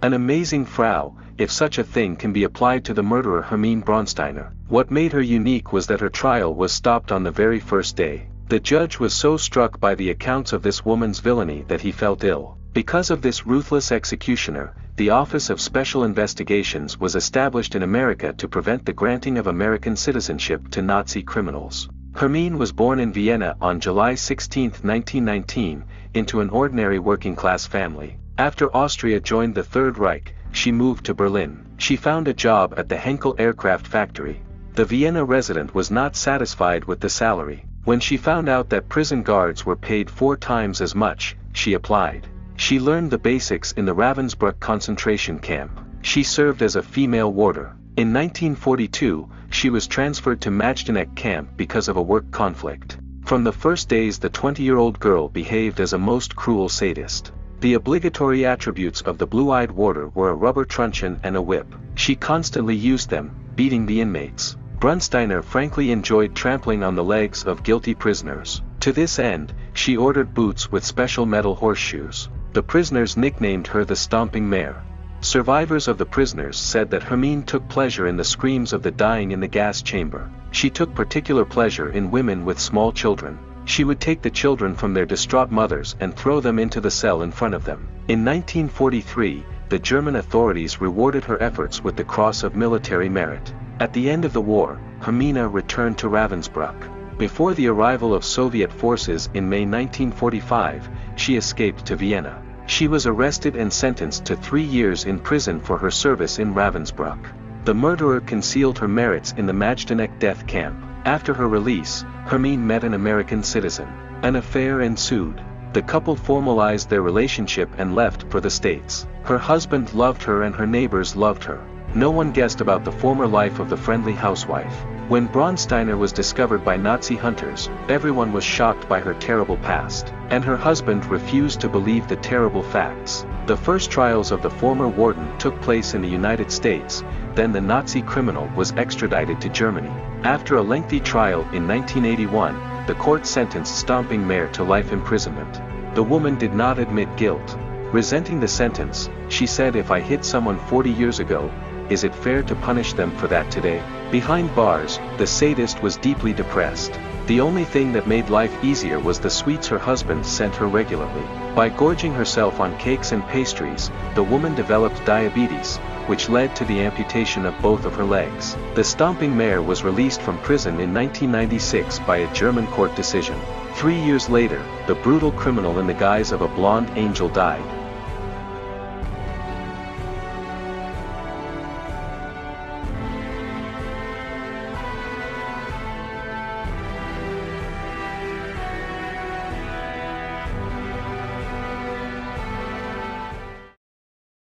An amazing Frau, if such a thing can be applied to the murderer Hermine Braunsteiner. What made her unique was that her trial was stopped on the very first day. The judge was so struck by the accounts of this woman's villainy that he felt ill. Because of this ruthless executioner, the Office of Special Investigations was established in America to prevent the granting of American citizenship to Nazi criminals. Hermine was born in Vienna on July 16, 1919, into an ordinary working-class family. After Austria joined the Third Reich, she moved to Berlin. She found a job at the Henkel aircraft factory. The Vienna resident was not satisfied with the salary. When she found out that prison guards were paid 4 times as much, she applied. She learned the basics in the Ravensbrück concentration camp. She served as a female warder. In 1942, she was transferred to Majdanek camp because of a work conflict. From the first days the 20-year-old girl behaved as a most cruel sadist. The obligatory attributes of the blue-eyed warder were a rubber truncheon and a whip. She constantly used them, beating the inmates. Braunsteiner frankly enjoyed trampling on the legs of guilty prisoners. To this end, she ordered boots with special metal horseshoes. The prisoners nicknamed her the Stomping Mare. Survivors of the prisoners said that Hermine took pleasure in the screams of the dying in the gas chamber. She took particular pleasure in women with small children. She would take the children from their distraught mothers and throw them into the cell in front of them. In 1943, the German authorities rewarded her efforts with the Cross of Military Merit. At the end of the war, Hermine returned to Ravensbrück. Before the arrival of Soviet forces in May 1945, she escaped to Vienna. She was arrested and sentenced to 3 years in prison for her service in Ravensbrück. The murderer concealed her merits in the Majdanek death camp. After her release, Hermine met an American citizen. An affair ensued. The couple formalized their relationship and left for the States. Her husband loved her and her neighbors loved her. No one guessed about the former life of the friendly housewife. When Braunsteiner was discovered by Nazi hunters, everyone was shocked by her terrible past, and her husband refused to believe the terrible facts. The first trials of the former warden took place in the United States, then the Nazi criminal was extradited to Germany. After a lengthy trial in 1981, the court sentenced Stomping Mare to life imprisonment. The woman did not admit guilt. Resenting the sentence, she said, "If I hit someone 40 years ago, is it fair to punish them for that today?" Behind bars, the sadist was deeply depressed. The only thing that made life easier was the sweets her husband sent her regularly. By gorging herself on cakes and pastries, the woman developed diabetes, which led to the amputation of both of her legs. The Stomping Mare was released from prison in 1996 by a German court decision. 3 years later, the brutal criminal in the guise of a blonde angel died.